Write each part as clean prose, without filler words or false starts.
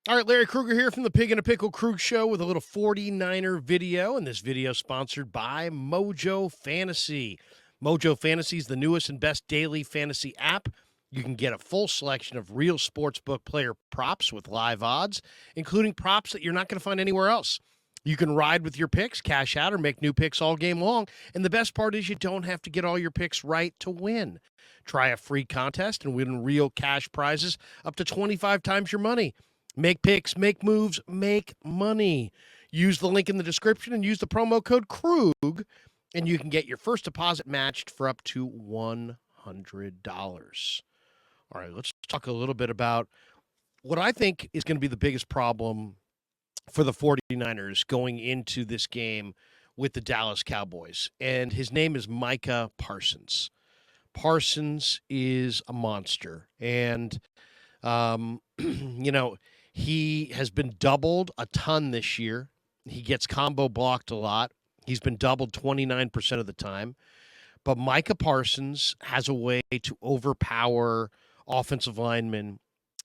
All right, Larry Krueger here from the Pig and a Pickle Krug Show with a little 49er video, and this video is sponsored by Mojo Fantasy. Mojo Fantasy is the newest and best daily fantasy app. You can get a full selection of real sportsbook player props with live odds, including props that you're not going to find anywhere else. You can ride with your picks, cash out, or make new picks all game long. And the best part is you don't have to get all your picks right to win. Try a free contest and win real cash prizes up to 25 times your money. Make picks, make moves, make money. Use the link in the description and use the promo code KRUG, and you can get your first deposit matched for up to $100. All right, let's talk a little bit about what I think is going to be the biggest problem for the 49ers going into this game with the Dallas Cowboys. And his name is Micah Parsons. Parsons is a monster. And, he has been doubled a ton this year. He gets combo blocked a lot. He's been doubled 29% of the time. But Micah Parsons has a way to overpower offensive linemen,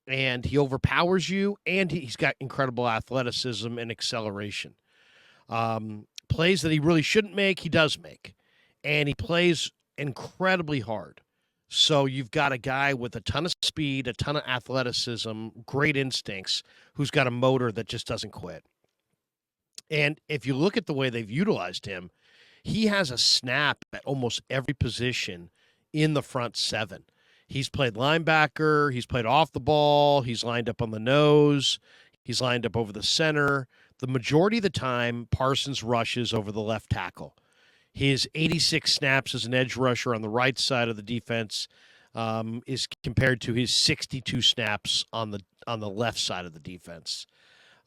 and he overpowers you, and he's got incredible athleticism and acceleration. Plays that he really shouldn't make, he does make. And he plays incredibly hard. So you've got a guy with a ton of speed, a ton of athleticism, great instincts, who's got a motor that just doesn't quit. And if you look at the way they've utilized him, he has a snap at almost every position in the front seven. He's played linebacker, he's played off the ball, he's lined up on the nose, he's lined up over the center. The majority of the time, Parsons rushes over the left tackle. His 86 snaps as an edge rusher on the right side of the defense is compared to his 62 snaps on the left side of the defense.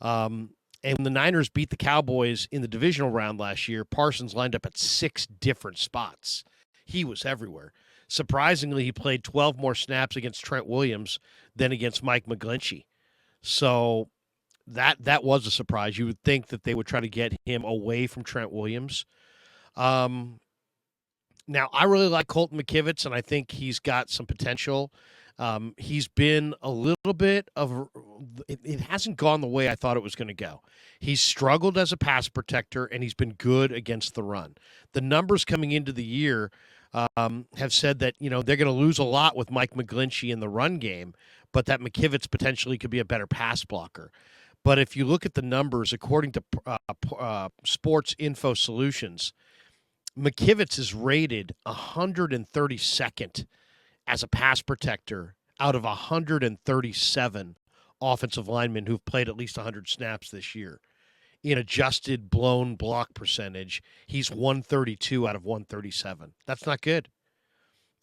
And when the Niners beat the Cowboys in the divisional round last year, Parsons lined up at 6 different spots. He was everywhere. Surprisingly, he played 12 more snaps against Trent Williams than against Mike McGlinchey. So that was a surprise. You would think that they would try to get him away from Trent Williams. Now, I really like Colton McKivitz, and I think he's got some potential. He's been a little bit of it hasn't gone the way I thought it was going to go. He's struggled as a pass protector, and he's been good against the run. The numbers coming into the year have said that they're going to lose a lot with Mike McGlinchey in the run game, but that McKivitz potentially could be a better pass blocker. But if you look at the numbers, according to Sports Info Solutions, McKivitz is rated 132nd as a pass protector out of 137 offensive linemen who've played at least 100 snaps this year. In adjusted blown block percentage, he's 132 out of 137. That's not good.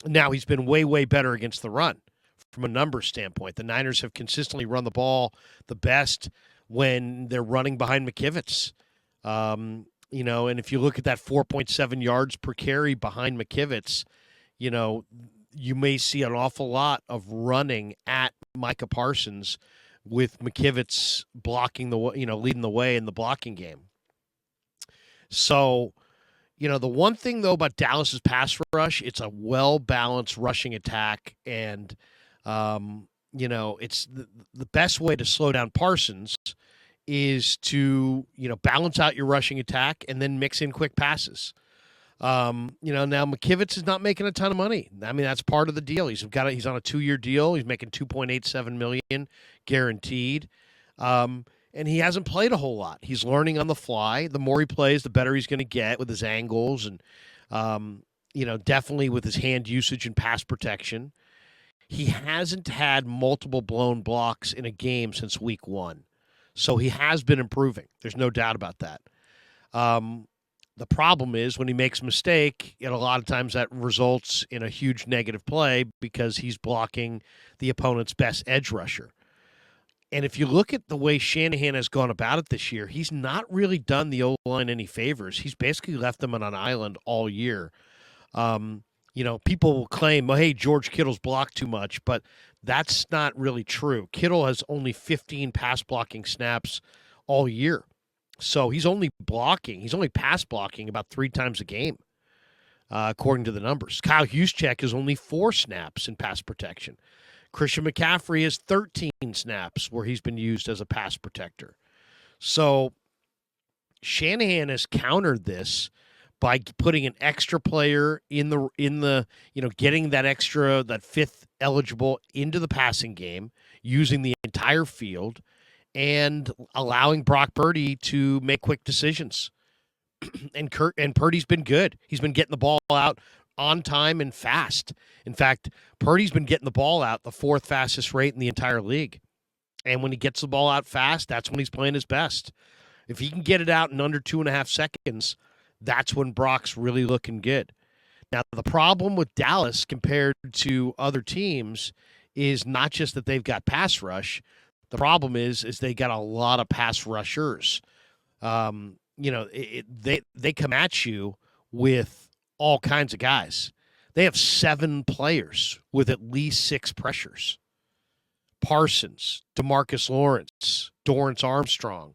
Now, he's been way, way better against the run from a numbers standpoint. The Niners have consistently run the ball the best when they're running behind McKivitz. And if you look at that 4.7 yards per carry behind McKivitz, you may see an awful lot of running at Micah Parsons with McKivitz blocking leading the way in the blocking game. So, the one thing though about Dallas's pass rush, it's a well-balanced rushing attack, and it's the best way to slow down Parsons is to, balance out your rushing attack and then mix in quick passes. Now McKivitz is not making a ton of money. I mean, that's part of the deal. He's on a 2-year deal. He's making $2.87 million guaranteed. And he hasn't played a whole lot. He's learning on the fly. The more he plays, the better he's going to get with his angles and, definitely with his hand usage and pass protection. He hasn't had multiple blown blocks in a game since week 1. So he has been improving. There's no doubt about that. The problem is when he makes a mistake, a lot of times that results in a huge negative play because he's blocking the opponent's best edge rusher. And if you look at the way Shanahan has gone about it this year, he's not really done the O-line any favors. He's basically left them on an island all year. People will claim, hey, George Kittle's blocked too much, but that's not really true. Kittle has only 15 pass blocking snaps all year. So he's only pass blocking about 3 times a game, according to the numbers. Kyle Juszczyk is only 4 snaps in pass protection. Christian McCaffrey has 13 snaps where he's been used as a pass protector. So Shanahan has countered this by putting an extra player in the getting that fifth eligible into the passing game, using the entire field, and allowing Brock Purdy to make quick decisions. And Purdy's been good. He's been getting the ball out on time and fast. In fact, Purdy's been getting the ball out the fourth fastest rate in the entire league. And when he gets the ball out fast, that's when he's playing his best. If he can get it out in under 2.5 seconds, that's when Brock's really looking good. Now, the problem with Dallas compared to other teams is not just that they've got pass rush. The problem is they got a lot of pass rushers. They come at you with all kinds of guys. They have 7 players with at least 6 pressures. Parsons, DeMarcus Lawrence, Dorrance Armstrong,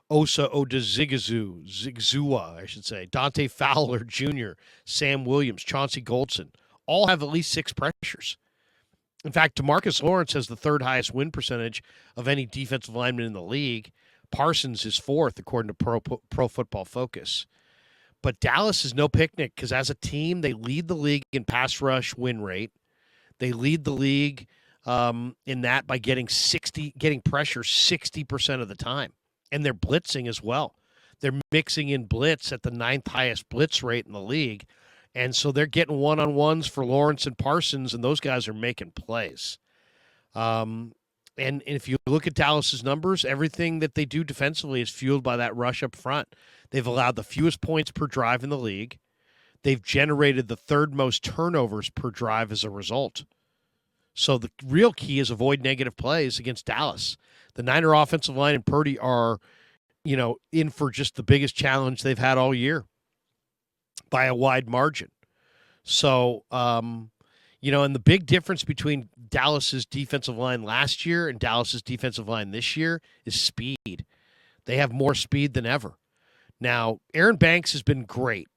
Osa Zigzua, I should say, Dante Fowler Jr., Sam Williams, Chauncey Goldson, all have at least 6 pressures. In fact, DeMarcus Lawrence has the 3rd highest win percentage of any defensive lineman in the league. Parsons is 4th, according to Pro Football Focus. But Dallas is no picnic because as a team, they lead the league in pass rush win rate. They lead the league in that by getting pressure 60% of the time. And they're blitzing as well. They're mixing in blitz at the 9th highest blitz rate in the league. And so they're getting one-on-ones for Lawrence and Parsons, and those guys are making plays. And if you look at Dallas's numbers, everything that they do defensively is fueled by that rush up front. They've allowed the fewest points per drive in the league. They've generated the 3rd most turnovers per drive as a result. So the real key is avoid negative plays against Dallas. The Niner offensive line and Purdy are, in for just the biggest challenge they've had all year by a wide margin. So, and the big difference between Dallas's defensive line last year and Dallas's defensive line this year is speed. They have more speed than ever. Now, Aaron Banks has been great.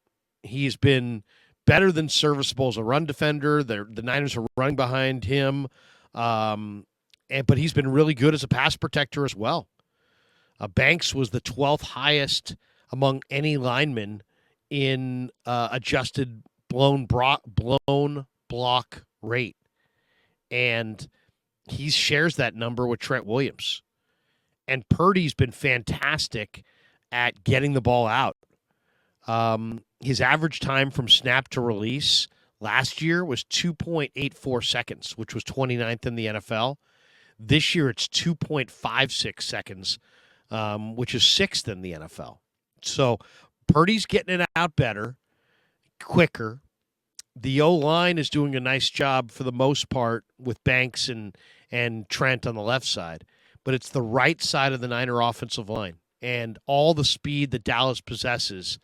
He's been better than serviceable as a run defender. The Niners are running behind him, but he's been really good as a pass protector as well. Banks was the 12th highest among any lineman in adjusted blown block rate. And he shares that number with Trent Williams. And Purdy's been fantastic at getting the ball out. His average time from snap to release last year was 2.84 seconds, which was 29th in the NFL. This year it's 2.56 seconds, which is 6th in the NFL. So Purdy's getting it out better, quicker. The O-line is doing a nice job for the most part with Banks and Trent on the left side. But it's the right side of the Niner offensive line. And all the speed that Dallas possesses,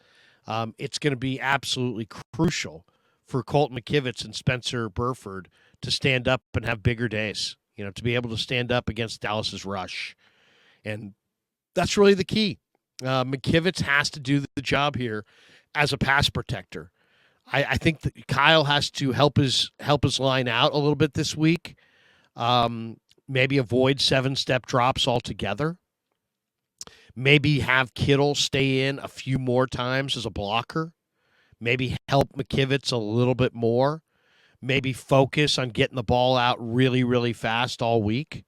it's going to be absolutely crucial for Colton McKivitz and Spencer Burford to stand up and have bigger days, to be able to stand up against Dallas's rush. And that's really the key. McKivitz has to do the job here as a pass protector. I think that Kyle has to help his line out a little bit this week. Maybe avoid 7-step drops altogether. Maybe have Kittle stay in a few more times as a blocker. Maybe help McKivitz a little bit more. Maybe focus on getting the ball out really, really fast all week.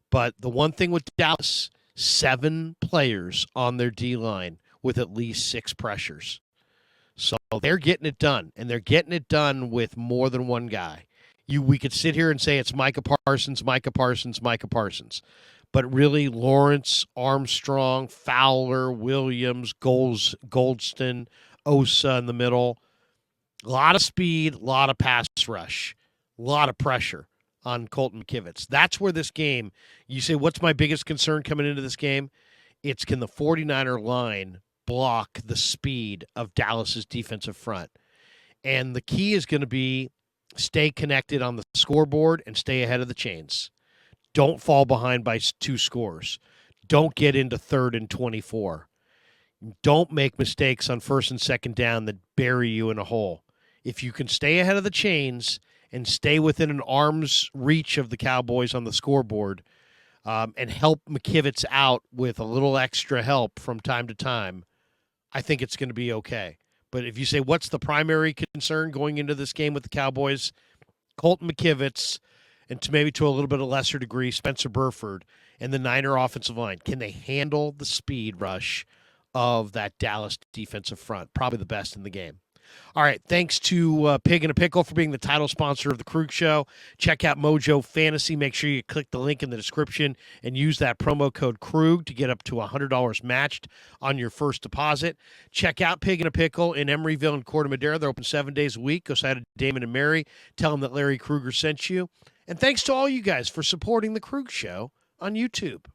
But the one thing with Dallas, 7 players on their D-line with at least 6 pressures. So they're getting it done, and they're getting it done with more than one guy. We could sit here and say it's Micah Parsons. But really, Lawrence, Armstrong, Fowler, Williams, Goldston, Osa in the middle. A lot of speed, a lot of pass rush, a lot of pressure on Colton McKivitz. That's where this game, you say, what's my biggest concern coming into this game? It's can the 49er line block the speed of Dallas's defensive front? And the key is going to be stay connected on the scoreboard and stay ahead of the chains. Don't fall behind by 2 scores. Don't get into 3rd and 24. Don't make mistakes on 1st and 2nd down that bury you in a hole. If you can stay ahead of the chains and stay within an arm's reach of the Cowboys on the scoreboard, and help McKivitz out with a little extra help from time to time, I think it's going to be okay. But if you say what's the primary concern going into this game with the Cowboys, Colton McKivitz, and to a little bit of lesser degree, Spencer Burford and the Niner offensive line. Can they handle the speed rush of that Dallas defensive front? Probably the best in the game. All right, thanks to Pig and a Pickle for being the title sponsor of the Krug Show. Check out Mojo Fantasy. Make sure you click the link in the description and use that promo code Krug to get up to $100 matched on your first deposit. Check out Pig and a Pickle in Emeryville and Corte Madera. They're open 7 days a week. Go say hi to Damon and Mary. Tell them that Larry Krueger sent you. And thanks to all you guys for supporting the Krug Show on YouTube.